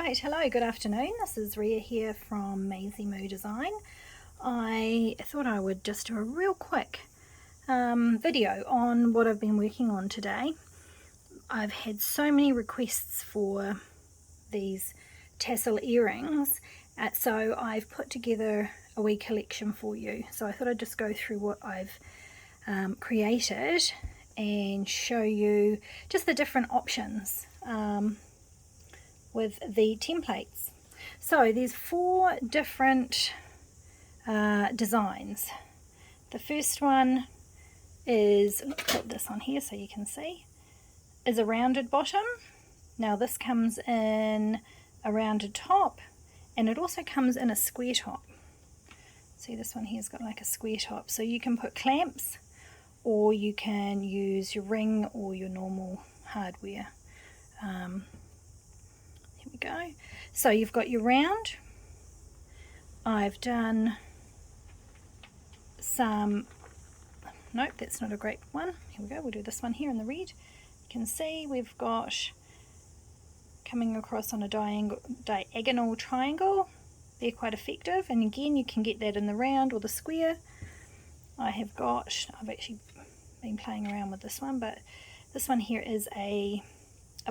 Right, hello, good afternoon. This is Ria here from Maisie Moo Design. I thought I would just do a real quick video on what I've been working on today. I've had so many requests for these tassel earrings, so I've put together a wee collection for you. So I thought I'd just go through what I've created and show you just the different options with the templates. So there's 4 different designs. The first one is, let's put this on here so you can see, is a rounded bottom. Now this comes in a rounded top, and it also comes in a square top. See, this one here's got like a square top, so you can put clamps or you can use your ring or your normal hardware. Here we go. So you've got your round. I've done some, nope, that's not a great one. Here we go, we'll do this one here in the red. You can see we've got coming across on a diagonal triangle. They're quite effective, and again you can get that in the round or the square. I've actually been playing around with this one, but this one here is a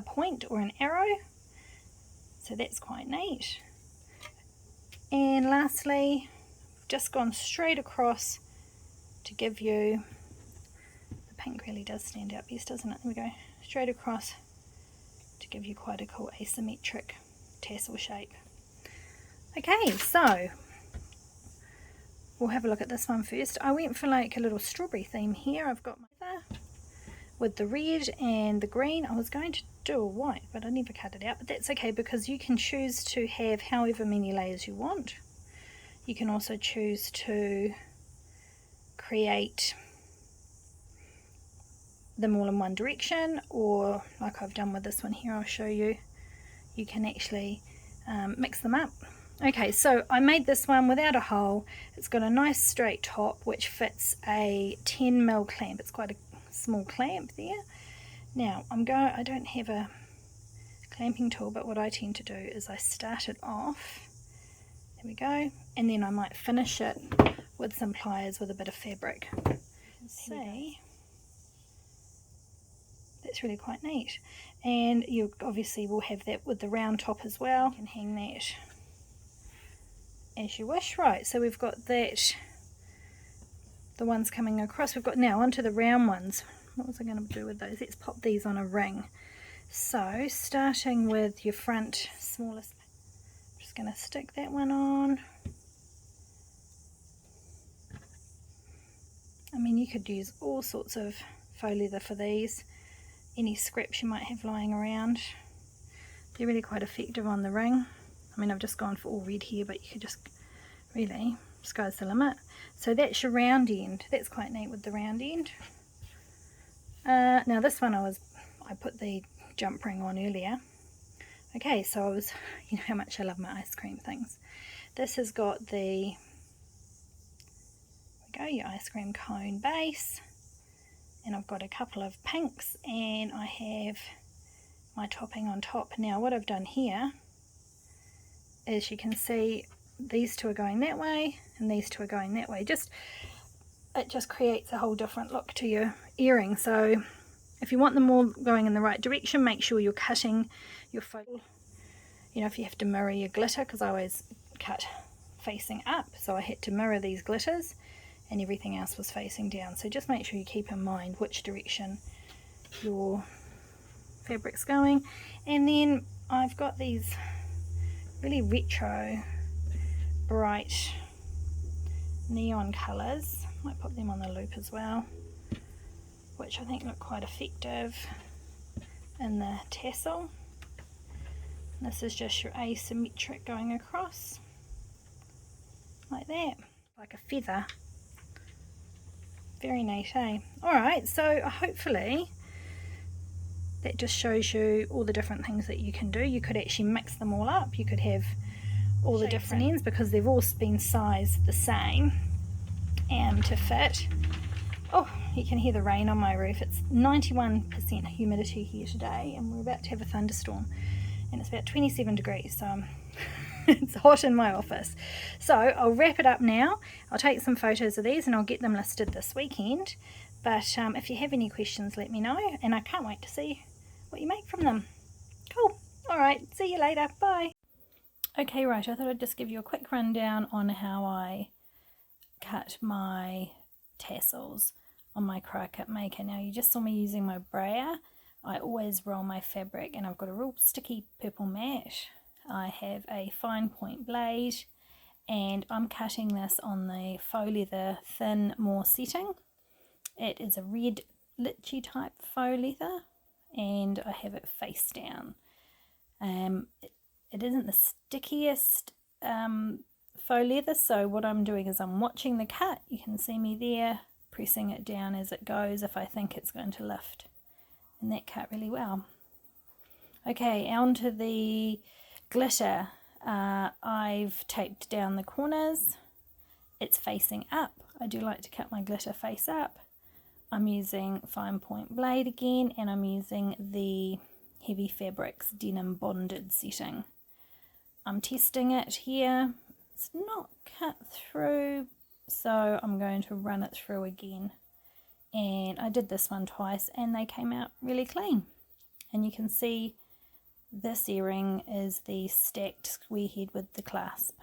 point or an arrow, so that's quite neat. And lastly, I've just gone straight across to give you, the pink really does stand out best, doesn't it? There we go, straight across to give you quite a cool asymmetric tassel shape. Okay, so we'll have a look at this one first. I went for like a little strawberry theme here. I've got my feather with the red and the green. I was going to do a white, but I never cut it out, but that's okay because you can choose to have however many layers you want. You can also choose to create them all in one direction, or like I've done with this one here, I'll show you, you can actually mix them up. Okay, so I made this one without a hole. It's got a nice straight top which fits a 10mm clamp. It's quite a small clamp there. Now I don't have a clamping tool, but what I tend to do is I start it off, there we go, and then I might finish it with some pliers with a bit of fabric. You can see that's really quite neat, and you obviously will have that with the round top as well. You can hang that as you wish. Right, so we've got that, the ones coming across. We've got now onto the round ones. What was I going to do with those? Let's pop these on a ring. So starting with your front smallest, I'm just going to stick that one on. I mean, you could use all sorts of faux leather for these, any scraps you might have lying around. They're really quite effective on the ring. I mean, I've just gone for all red here, but you could just really, sky's the limit. So that's your round end. That's quite neat with the round end. Now this one I put the jump ring on earlier. Okay, so you know how much I love my ice cream things. This has got the, there we go, your ice cream cone base, and I've got a couple of pinks, and I have my topping on top. Now what I've done here is, you can see these two are going that way and these two are going that way. It just creates a whole different look to your earring. So if you want them all going in the right direction, make sure you're cutting your photo. You know, if you have to mirror your glitter, because I always cut facing up, so I had to mirror these glitters and everything else was facing down. So just make sure you keep in mind which direction your fabric's going. And then I've got these really retro bright neon colours. Might put them on the loop as well, which I think look quite effective in the tassel. And this is just your asymmetric going across like that, like a feather. Very neat, eh? Alright, so hopefully that just shows you all the different things that you can do. You could actually mix them all up. You could have all the different ends, because they've all been sized the same and to fit. Oh, you can hear the rain on my roof. It's 91% humidity here today, and we're about to have a thunderstorm. and it's about 27 degrees, so it's hot in my office. So I'll wrap it up now. I'll take some photos of these and I'll get them listed this weekend. But if you have any questions, let me know, and I can't wait to see what you make from them. Cool. Alright, see you later. Bye. Okay, right, I thought I'd just give you a quick rundown on how I cut my tassels on my Cricut maker. Now, you just saw me using my brayer. I always roll my fabric, and I've got a real sticky purple mat. I have a fine point blade, and I'm cutting this on the faux leather thin more setting. It is a red lychee type faux leather, and I have it face down. It isn't the stickiest faux leather, so what I'm doing is I'm watching the cut. You can see me there pressing it down as it goes if I think it's going to lift, and that cut really well. Okay, onto the glitter. I've taped down the corners. It's facing up. I do like to cut my glitter face up. I'm using fine point blade again, and I'm using the Heavy Fabrics denim bonded setting. I'm testing it here. It's not cut through, so I'm going to run it through again. And I did this one twice and they came out really clean. And you can see this earring is the stacked square head with the clasp.